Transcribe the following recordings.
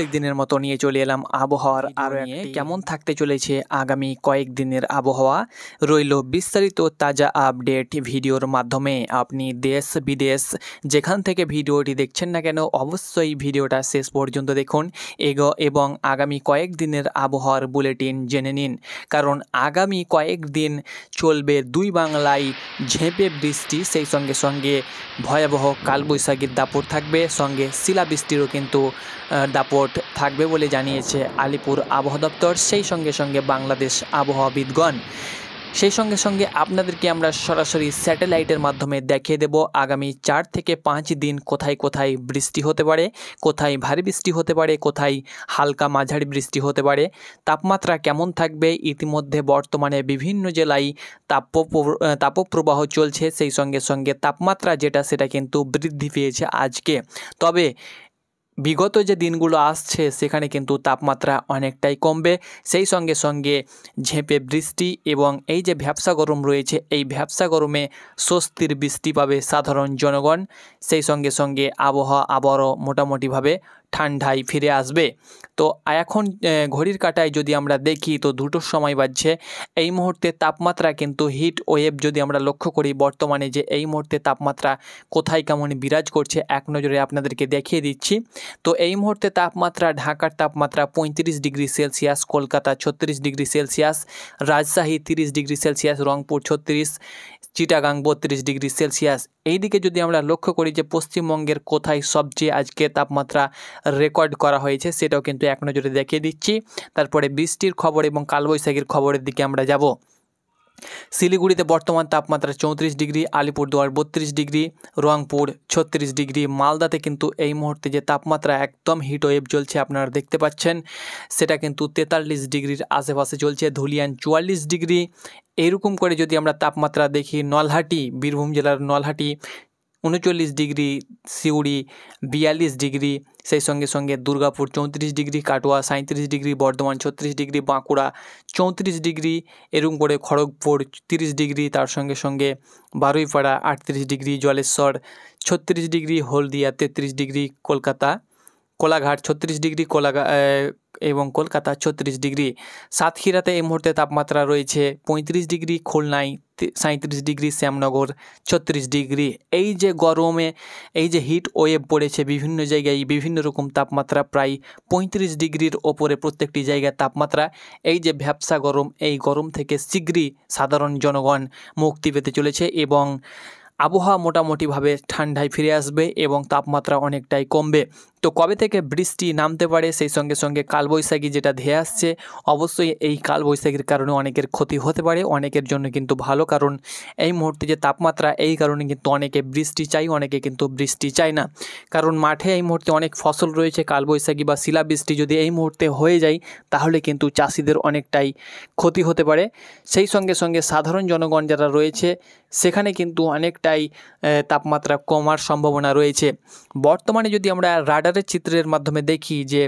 প্রত্যেক দিনের মতো নিয়ে চলে এলাম আবহাওয়ার আরও নিয়ে কেমন থাকতে চলেছে আগামী কয়েকদিনের আবহাওয়া রইল বিস্তারিত তাজা আপডেট ভিডিওর মাধ্যমে। আপনি দেশ বিদেশ যেখান থেকে ভিডিওটি দেখছেন না কেন অবশ্যই ভিডিওটা শেষ পর্যন্ত দেখুন এবং আগামী কয়েকদিনের আবহাওয়ার বুলেটিন জেনে নিন, কারণ আগামী কয়েকদিন চলবে দুই বাংলায় ঝেঁপে বৃষ্টি, সেই সঙ্গে সঙ্গে ভয়াবহ কালবৈশাখীর দাপট থাকবে, সঙ্গে শিলাবৃষ্টিরও কিন্তু দাপট থাকবে বলে জানিয়েছে আলিপুর আবহাওয়া দপ্তর, সেই সঙ্গে সঙ্গে বাংলাদেশ আবহাওয়াবিদগণ। সেই সঙ্গে সঙ্গে আপনাদেরকে আমরা সরাসরি স্যাটেলাইটের মাধ্যমে দেখিয়ে দেব আগামী 4 থেকে 5 দিন কোথায় কোথায় বৃষ্টি হতে পারে, কোথায় ভারী বৃষ্টি হতে পারে, কোথায় হালকা মাঝারি বৃষ্টি হতে পারে, তাপমাত্রা কেমন থাকবে। ইতিমধ্যে বর্তমানে বিভিন্ন জেলায় তাপপ্রবাহ চলছে, সেই সঙ্গে সঙ্গে তাপমাত্রা সেটা কিন্তু বৃদ্ধি পেয়েছে আজকে। তবে বিগত যে দিনগুলো আসছে সেখানে কিন্তু তাপমাত্রা অনেকটাই কমবে, সেই সঙ্গে সঙ্গে ঝেঁপে বৃষ্টি এবং এই যে ভ্যাপসা গরম রয়েছে এই ভ্যাপসা গরমে স্বস্তির বৃষ্টি পাবে সাধারণ জনগণ। সেই সঙ্গে সঙ্গে আবহাওয়া আবারও মোটামুটিভাবে ঠান্ডায় ফিরে আসবে। তো এখন ঘড়ির কাঁটায় যদি আমরা দেখি তো 2টোর সময় বাজছে। এই মুহূর্তে তাপমাত্রা কিন্তু হিট ওয়েভ যদি আমরা লক্ষ্য করি বর্তমানে যে এই মুহূর্তে তাপমাত্রা কোথায় কেমন বিরাজ করছে এক নজরে আপনাদেরকে দেখিয়ে দিচ্ছি। তো এই মুহূর্তে তাপমাত্রা ঢাকার তাপমাত্রা 35 degree Celsius, Kolkata 36 degree Celsius, Rajshahi 30 degree Celsius, Rangpur 36, Chittagong 32 degree Celsius. এইদিকে যদি আমরা লক্ষ্য করি যে পশ্চিমবঙ্গের কোথায় সবচেয়ে আজকে তাপমাত্রা রেকর্ড করা হয়েছে সেটাও কিন্তু এক নজরে দেখিয়ে দিচ্ছি। তারপরে বৃষ্টির খবর এবং কালবৈশাখীর খবরের দিকে আমরা যাব। শিলিগুড়িতে বর্তমান তাপমাত্রা 34 degree, Alipurduar 32 degree, Rangpur 36 degree, মালদাতে কিন্তু এই মুহূর্তে যে তাপমাত্রা একদম হিট ওয়েভ চলছে আপনারা দেখতে পাচ্ছেন সেটা কিন্তু 43 ডিগ্রির আশেপাশে চলছে, ধুলিয়ান 44 ডিগ্রি। এইরকম করে যদি আমরা তাপমাত্রা দেখি নলহাটি, বীরভূম জেলার নলহাটি 39 ডিগ্রি, সিউড়ি 42 ডিগ্রি, সেই সঙ্গে সঙ্গে Durgapur 34 degree, Katwa 37 degree, Bardhaman 36 degree, Bankura 34 degree, এরকম করে খড়গপুর 30 ডিগ্রি, তার সঙ্গে সঙ্গে বারুইপাড়া 38 ডিগ্রি, জলেশ্বর 36 ডিগ্রি, হলদিয়া 33 ডিগ্রি, কোলাঘাট 36 ডিগ্রি, এবং কলকাতা 36 ডিগ্রি। সাতক্ষীরাতে এই মুহূর্তে তাপমাত্রা রয়েছে 35 ডিগ্রি, খুলনায় 37 ডিগ্রি, শ্যামনগর 36 ডিগ্রি। এই যে গরমে এই যে হিট ওয়েভ পড়েছে বিভিন্ন জায়গায় বিভিন্ন রকম তাপমাত্রা প্রায় 35 ডিগ্রির ওপরে প্রত্যেকটি জায়গায় তাপমাত্রা। এই যে ভ্যাপসা গরম, এই গরম থেকে শীঘ্রই সাধারণ জনগণ মুক্তি পেতে চলেছে এবং আবহাওয়া মোটামুটিভাবে ঠান্ডায় ফিরে আসবে এবং তাপমাত্রা অনেকটাই কমবে। তো কবে থেকে বৃষ্টি নামতে পারে, সেই সঙ্গে সঙ্গে কালবৈশাখী যেটা ধেয়ে আসছে, অবশ্যই এই কালবৈশাখীর কারণে অনেকের ক্ষতি হতে পারে, অনেকের জন্য কিন্তু ভালো, কারণ এই মুহূর্তে যে তাপমাত্রা এই কারণে কিন্তু অনেকে বৃষ্টি চাই, অনেকে কিন্তু বৃষ্টি চায় না, কারণ মাঠে এই মুহূর্তে অনেক ফসল রয়েছে। কালবৈশাখী বা শিলাবৃষ্টি যদি এই মুহূর্তে হয়ে যায় তাহলে কিন্তু চাষিদের অনেকটাই ক্ষতি হতে পারে। সেই সঙ্গে সঙ্গে সাধারণ জনগণ যারা রয়েছে সেখানে কিন্তু অনেকটাই তাপমাত্রা কমার সম্ভাবনা রয়েছে। বর্তমানে যদি আমরা রাডারের চিত্রের মাধ্যমে দেখি যে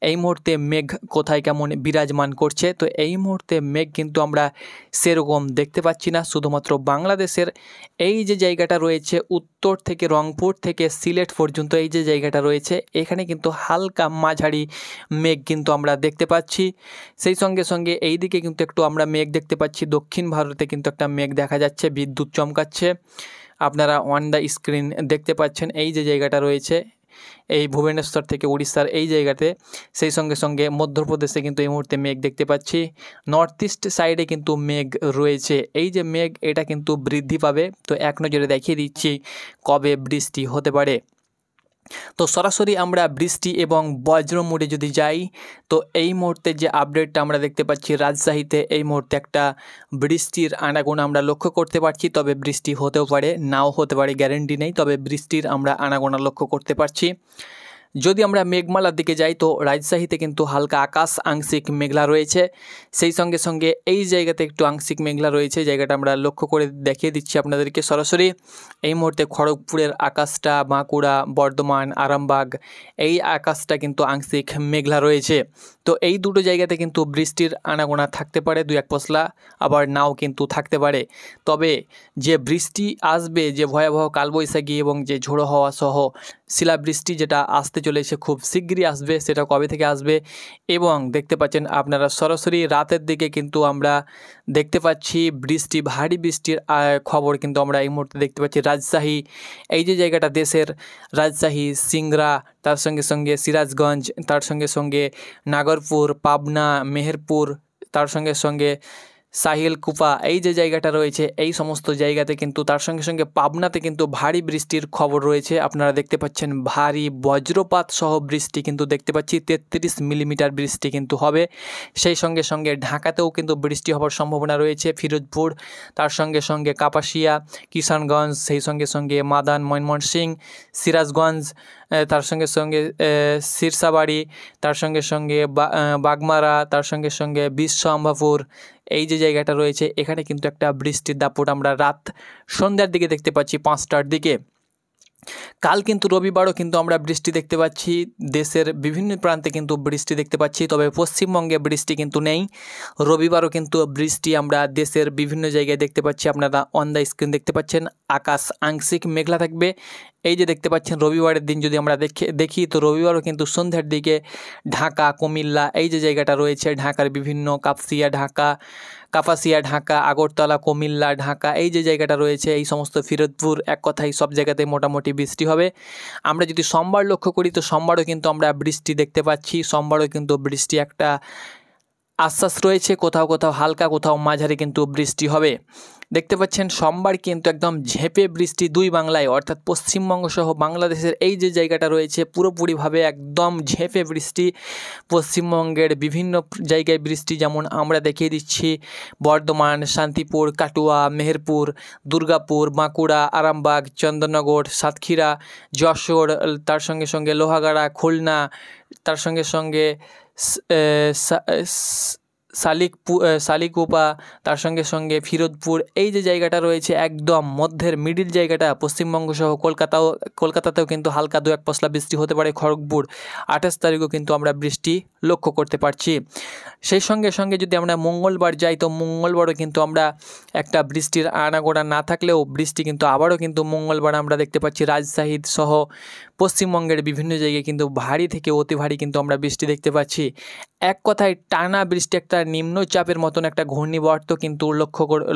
এই মুহূর্তে মেঘ কোথায় কেমন বিরাজমান করছে, তো এই মুহূর্তে মেঘ কিন্তু আমরা সেরকম দেখতে পাচ্ছি না। শুধুমাত্র বাংলাদেশের এই যে জায়গাটা রয়েছে উত্তর থেকে রংপুর থেকে সিলেট পর্যন্ত এই যে জায়গাটা রয়েছে এখানে কিন্তু হালকা মাঝারি মেঘ কিন্তু আমরা দেখতে পাচ্ছি। সেই সঙ্গে সঙ্গে এই দিকে কিন্তু একটু আমরা মেঘ দেখতে পাচ্ছি, দক্ষিণ ভারতে কিন্তু একটা মেঘ দেখা যাচ্ছে, বিদ্যুৎ চমকাচ্ছে, আপনারা অন দ্য স্ক্রিন দেখতে পাচ্ছেন এই যে জায়গাটা রয়েছে এই ভুবনেশ্বর থেকে উড়িষ্যার এই জায়গাতে। সেই সঙ্গে সঙ্গে মধ্যপ্রদেশে কিন্তু এই মুহূর্তে মেঘ দেখতে পাচ্ছি, নর্থ ইস্ট সাইডে কিন্তু মেঘ রয়েছে। এই যে মেঘ এটা কিন্তু বৃদ্ধি পাবে। তো এক নজরে দেখিয়ে দিচ্ছি কবে বৃষ্টি হতে পারে। তো সরাসরি আমরা বৃষ্টি এবং বজ্র মোডে যদি যাই তো এই মুহূর্তে যে আপডেটটা আমরা দেখতে পাচ্ছি রাজশাহীতে এই মুহূর্তে একটা বৃষ্টির আনাগোনা আমরা লক্ষ্য করতে পারছি, তবে বৃষ্টি হতেও পারে নাও হতে পারে, গ্যারেন্টি নেই, তবে বৃষ্টির আমরা আনাগোনা লক্ষ্য করতে পারছি। যদি আমরা মেঘমালার দিকে যাই তো রাজশাহীতে কিন্তু হালকা আকাশ আংশিক মেঘলা রয়েছে, সেই সঙ্গে সঙ্গে এই জায়গাতে একটু আংশিক মেঘলা রয়েছে, জায়গাটা আমরা লক্ষ্য করে দেখিয়ে দিচ্ছি আপনাদেরকে সরাসরি। এই মুহূর্তে খড়গপুরের আকাশটা, বাঁকুড়া, বর্ধমান, আরামবাগ এই আকাশটা কিন্তু আংশিক মেঘলা রয়েছে। তো এই দুটো জায়গাতে কিন্তু বৃষ্টির আনাগোনা থাকতে পারে, 2-1 পশলা, আবার নাও কিন্তু থাকতে পারে। তবে যে বৃষ্টি আসবে, যে ভয়াবহ কালবৈশাখী এবং যে ঝোড়ো হাওয়া সহ শিলাবৃষ্টি যেটা আসতে চলেছে, খুব শিগগিরই আসবে, সেটা কবে থেকে আসবে। এবং দেখতে পাচ্ছেন আপনারা সরাসরি রাতের দিকে কিন্তু আমরা দেখতে পাচ্ছি বৃষ্টি, ভারী বৃষ্টির খবর কিন্তু আমরা এই মুহূর্তে দেখতে পাচ্ছি। রাজশাহী, এই যে জায়গাটা দেশের, রাজশাহী, সিংড়া, তার সঙ্গে সঙ্গে সিরাজগঞ্জ, তার সঙ্গে সঙ্গে নাগরপুর, পাবনা, মেহেরপুর, তার সঙ্গে সঙ্গে সাহিলকুপা, এই যে জায়গাটা রয়েছে, এই সমস্ত জায়গাতে কিন্তু, তার সঙ্গে সঙ্গে পাবনাতে কিন্তু ভারী বৃষ্টির খবর রয়েছে। আপনারা দেখতে পাচ্ছেন ভারী বজ্রপাত সহ বৃষ্টি কিন্তু দেখতে পাচ্ছি, 33 মিলিমিটার বৃষ্টি কিন্তু হবে। সেই সঙ্গে সঙ্গে ঢাকাতেও কিন্তু বৃষ্টি হওয়ার সম্ভাবনা রয়েছে। ফিরোজপুর, তার সঙ্গে সঙ্গে কাপাসিয়া, কিষানগঞ্জ, সেই সঙ্গে সঙ্গে মাদান, ময়মনসিংহ, সিরাজগঞ্জ, তার সঙ্গে সঙ্গে সিরসাবাড়ি, তার সঙ্গে সঙ্গে বাগমারা, তার সঙ্গে সঙ্গে বিশ্বম্ভরপুর, এই যে জায়গাটা রয়েছে, এখানে কিন্তু একটা বৃষ্টির দাপট আমরা রাত সন্ধ্যার দিকে দেখতে পাচ্ছি, 5টার দিকে। কাল কিন্তু রবিবারও কিন্তু আমরা বৃষ্টি দেখতে পাচ্ছি, দেশের বিভিন্ন প্রান্তে কিন্তু বৃষ্টি দেখতে পাচ্ছি, তবে পশ্চিমবঙ্গে বৃষ্টি কিন্তু নেই। রবিবারও কিন্তু বৃষ্টি আমরা দেশের বিভিন্ন জায়গায় দেখতে পাচ্ছি। আপনারা অন দ্য স্ক্রিন দেখতে পাচ্ছেন, আকাশ আংশিক মেঘলা থাকবে। এই যে দেখতে পাচ্ছেন রবিবারের দিন যদি আমরা দেখি তো রবিবারও কিন্তু সন্ধ্যার দিকে ঢাকা, কুমিল্লা, এই যে জায়গাটা রয়েছে, ঢাকার বিভিন্ন কাপাসিয়া, ঢাকা, আগরতলা, কুমিল্লা, ঢাকা, এই যে জায়গাটা রয়েছে, এই সমস্ত ফিরোজপুর, এক কথায় সব জায়গাতে মোটামুটি বৃষ্টি হবে। আমরা যদি সোমবার লক্ষ্য করি তো সোমবারও কিন্তু আমরা বৃষ্টি দেখতে পাচ্ছি। সোমবারও কিন্তু বৃষ্টি একটা আশ্বাস রয়েছে, কোথাও কোথাও হালকা, কোথাও মাঝারি কিন্তু বৃষ্টি হবে। দেখতে পাচ্ছেন সোমবার কিন্তু একদম ঝেঁপে বৃষ্টি দুই বাংলায়, অর্থাৎ পশ্চিমবঙ্গ সহ বাংলাদেশের এই যে জায়গাটা রয়েছে পুরোপুরিভাবে একদম ঝেঁপে বৃষ্টি। পশ্চিমবঙ্গের বিভিন্ন জায়গায় বৃষ্টি, যেমন আমরা দেখিয়ে দিচ্ছি বর্ধমান, শান্তিপুর, কাটুয়া, মেহেরপুর, দুর্গাপুর, বাঁকুড়া, আরামবাগ, চন্দননগর, সাতক্ষীরা, যশোর, তার সঙ্গে সঙ্গে লোহাগাড়া, খুলনা, তার সঙ্গে সঙ্গে শালিকুপা, তার সঙ্গে সঙ্গে ফিরোজপুর, এই যে জায়গাটা রয়েছে একদম মধ্যের মিডিল জায়গাটা, পশ্চিমবঙ্গ সহ কলকাতাতেও কিন্তু হালকা 2-1 পশলা বৃষ্টি হতে পারে। খড়গপুর 28 তারিখও কিন্তু আমরা বৃষ্টি লক্ষ্য করতে পারছি। সেই সঙ্গে সঙ্গে যদি আমরা মঙ্গলবার যাই তো মঙ্গলবারও কিন্তু আমরা একটা বৃষ্টির আনাগোনা না থাকলেও বৃষ্টি কিন্তু আবারও কিন্তু মঙ্গলবার আমরা দেখতে পাচ্ছি রাজশাহী সহ পশ্চিমবঙ্গের বিভিন্ন জায়গায় কিন্তু ভারী থেকে অতি ভারী কিন্তু আমরা বৃষ্টি দেখতে পাচ্ছি। এক কথায় টানা বৃষ্টি, একটা নিম্নচাপের মতন একটা ঘূর্ণিবর্ত কিন্তু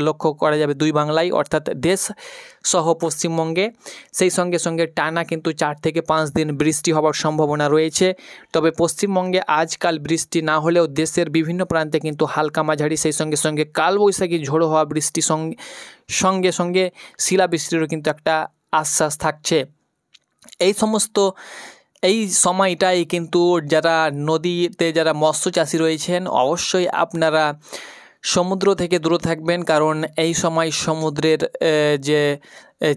লক্ষ্য করা যাবে দুই বাংলায়, অর্থাৎ দেশ সহ পশ্চিমবঙ্গে। সেই সঙ্গে সঙ্গে টানা কিন্তু 4 থেকে 5 দিন বৃষ্টি হওয়ার সম্ভাবনা রয়েছে। তবে পশ্চিমবঙ্গে আজকাল বৃষ্টি না হলেও দেশের বিভিন্ন প্রান্তে কিন্তু হালকা মাঝারি, সেই সঙ্গে সঙ্গে কালবৈশাখী ঝোড়ো হওয়া বৃষ্টি সঙ্গে সঙ্গে শিলাবৃষ্টিরও কিন্তু একটা আশ্বাস থাকছে। এই সময়টাই কিন্তু যারা নদীতে যারা মৎস্য চাষি রয়েছেন অবশ্যই আপনারা সমুদ্র থেকে দূরে থাকবেন, কারণ এই সময় সমুদ্রের যে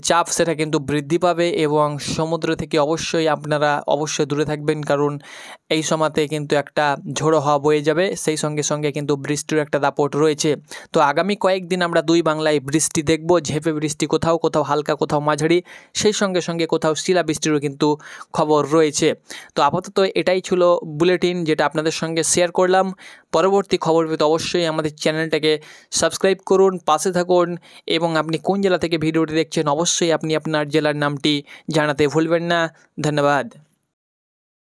চাপ সেটা কিন্তু বৃদ্ধি পাবে, এবং সমুদ্র থেকে আপনারা অবশ্যই দূরে থাকবেন, কারণ এই সময়তে কিন্তু একটা ঝোড়ো হাওয়া বয়ে যাবে, সেই সঙ্গে সঙ্গে কিন্তু বৃষ্টির একটা দাপট রয়েছে। তো আগামী কয়েকদিন আমরা দুই বাংলায় বৃষ্টি দেখব, ঝেঁপে বৃষ্টি, কোথাও কোথাও হালকা, কোথাও মাঝারি, সেই সঙ্গে সঙ্গে কোথাও শিলাবৃষ্টিরও কিন্তু খবর রয়েছে। তো আপাতত এটাই ছিল বুলেটিন, যেটা আপনাদের সঙ্গে শেয়ার করলাম। পরবর্তী খবর পেতে অবশ্যই আমাদের চ্যানেলটাকে সাবস্ক্রাইব করুন, পাশে থাকুন, এবং আপনি কোন জেলা থেকে ভিডিওটি দেখছেন অবশ্যই আপনি আপনার জেলার নামটি জানাতে ভুলবেন না। ধন্যবাদ।